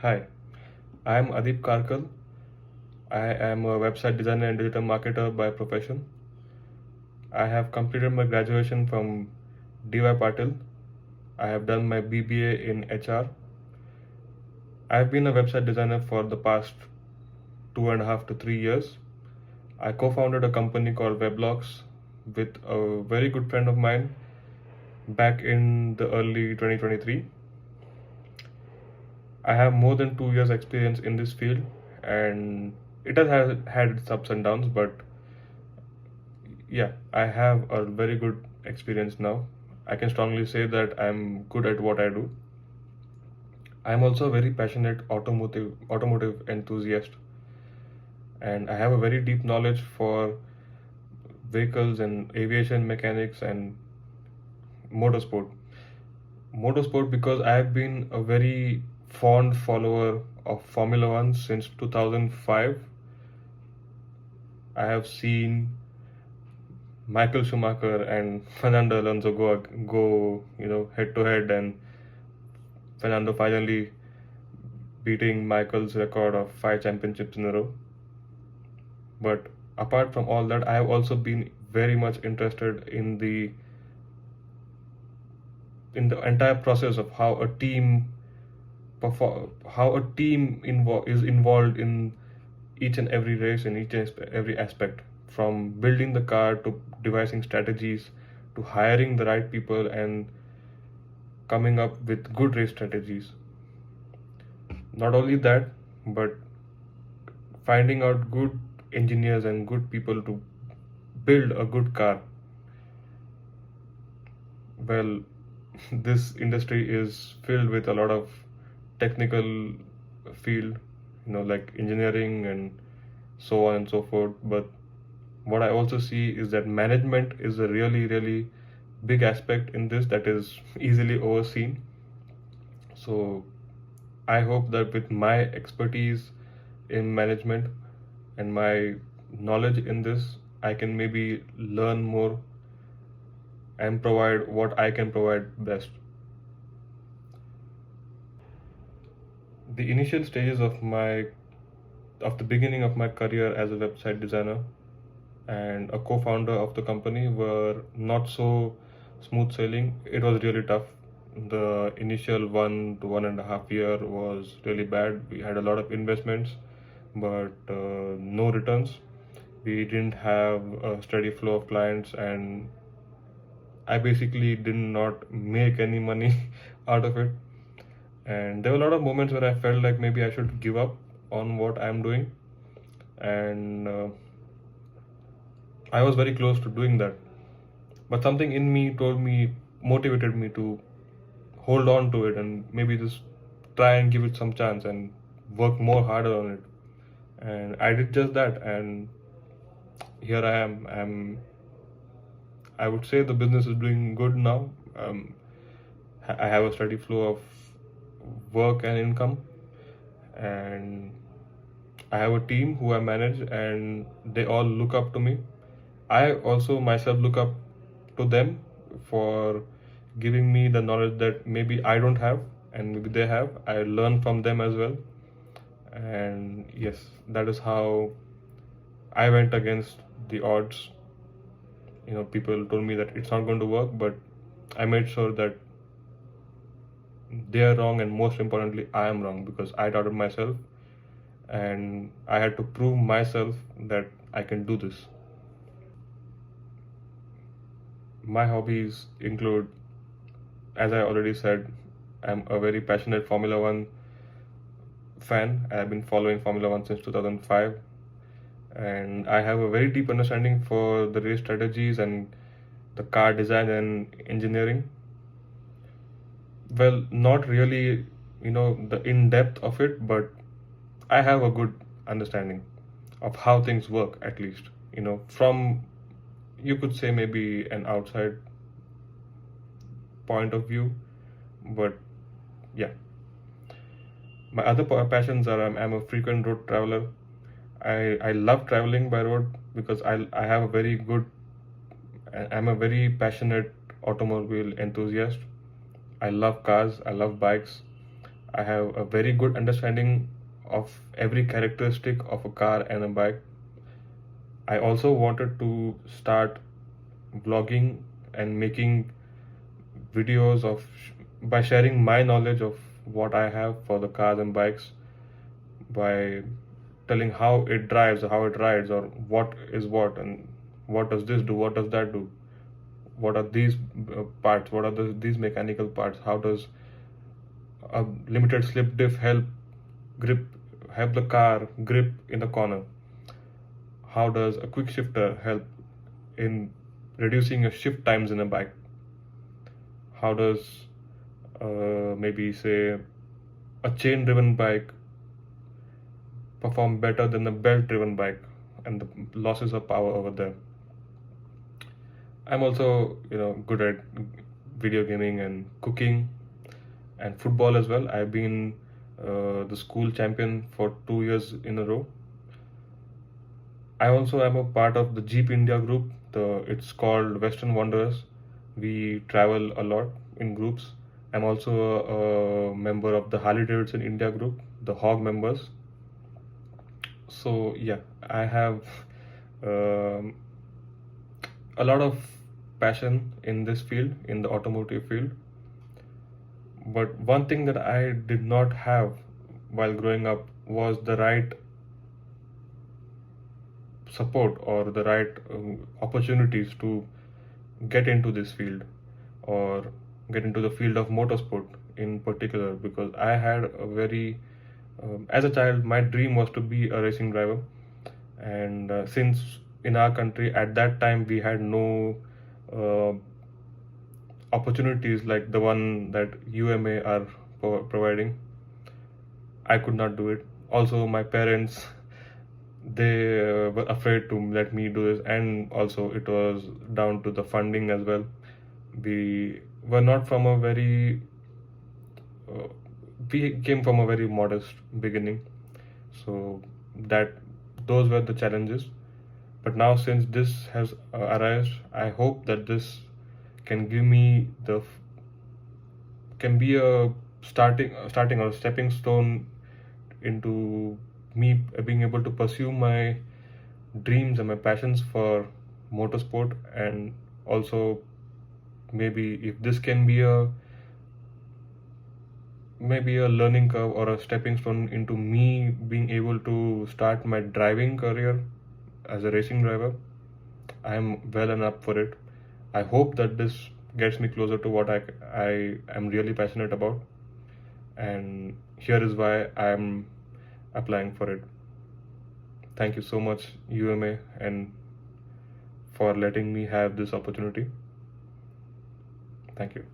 Hi, I am Adheip Karkal. I am a website designer and digital marketer by profession. I have completed my graduation from DY Patil. I have done my BBA in HR. I have been a website designer for the past 2.5 to 3 years. I co-founded a company called Weblogs with a very good friend of mine back in the early 2023. I have more than 2 years experience in this field, and it has had its ups and downs, but yeah, I have a very good experience now. I can strongly say that I'm good at what I do. I'm also a very passionate automotive enthusiast, and I have a very deep knowledge for vehicles and aviation mechanics and motorsport. Motorsport because I have been a very fond follower of Formula One since 2005. I have seen Michael Schumacher and Fernando Alonso go head to head, and Fernando finally beating Michael's record of 5 championships in a row. But apart from all that, I have also been very much interested in the entire process of how a team is involved in each and every race and each and every aspect, from building the car to devising strategies to hiring the right people and coming up with good race strategies. Not only that, but finding out good engineers and good people to build a good car. Well, this industry is filled with a lot of technical field, like engineering and so on and so forth. But what I also see is that management is a really, really big aspect in this that is easily overseen. So I hope that with my expertise in management and my knowledge in this, I can maybe learn more and provide what I can provide best. The initial stages of the beginning of my career as a website designer and a co-founder of the company were not so smooth sailing. It was really tough. The initial 1 to 1.5 year was really bad. We had a lot of investments, but no returns. We didn't have a steady flow of clients, and I basically did not make any money out of it. And there were a lot of moments where I felt like maybe I should give up on what I'm doing. And I was very close to doing that. But something in me motivated me to hold on to it and maybe just try and give it some chance and work more harder on it. And I did just that. And here I am. I would say the business is doing good now. I have a steady flow of work and income, and I have a team who I manage, and they all look up to me. I also myself look up to them for giving me the knowledge that maybe I don't have and maybe they have. I learn from them as well. And yes, that is how I went against the odds. People told me that it's not going to work, but I made sure that they are wrong, and most importantly, I am wrong because I doubted myself and I had to prove myself that I can do this. My hobbies include, as I already said, I'm a very passionate Formula One fan. I have been following Formula One since 2005, and I have a very deep understanding for the race strategies and the car design and engineering. Well, not really, the in depth of it, but I have a good understanding of how things work, at least, from, you could say, maybe an outside point of view. But yeah, my other passions are I'm a frequent road traveler. I love traveling by road because I have a very good, I'm a very passionate automobile enthusiast. I love cars, I love bikes. I have a very good understanding of every characteristic of a car and a bike. I also wanted to start vlogging and making videos by sharing my knowledge of what I have for the cars and bikes, by telling how it drives, how it rides, or what is what, and what does this do, what does that do, what are these parts, what are these mechanical parts, how does a limited slip diff grip help the car grip in the corner, how does a quick shifter help in reducing your shift times in a bike, how does maybe say a chain driven bike perform better than a belt driven bike, and the losses of power over there. I'm also, good at video gaming and cooking and football as well. I've been the school champion for 2 years in a row. I also am a part of the Jeep India group. It's called Western Wanderers. We travel a lot in groups. I'm also a member of the Harley Davidson India group, the Hog members. So yeah, I have um, a lot of passion in this field, in the automotive field. But one thing that I did not have while growing up was the right support or the right opportunities to get into this field, or get into the field of motorsport in particular, because I had a very as a child, my dream was to be a racing driver. And since in our country at that time we had no uh, opportunities like the one that UMA are providing, I could not do it. Also, my parents, they were afraid to let me do this, and also it was down to the funding as well. We were not from a very uh, we came from a very modest beginning, so that those were the challenges. But now, since this has arisen, I hope that this can give me can be a starting or stepping stone into me being able to pursue my dreams and my passions for motorsport. And also, maybe if this can be maybe a learning curve or a stepping stone into me being able to start my driving career as a racing driver, I am well and up for it. I hope that this gets me closer to what I am really passionate about, and here is why I am applying for it. Thank you so much, UMA, and for letting me have this opportunity. Thank you.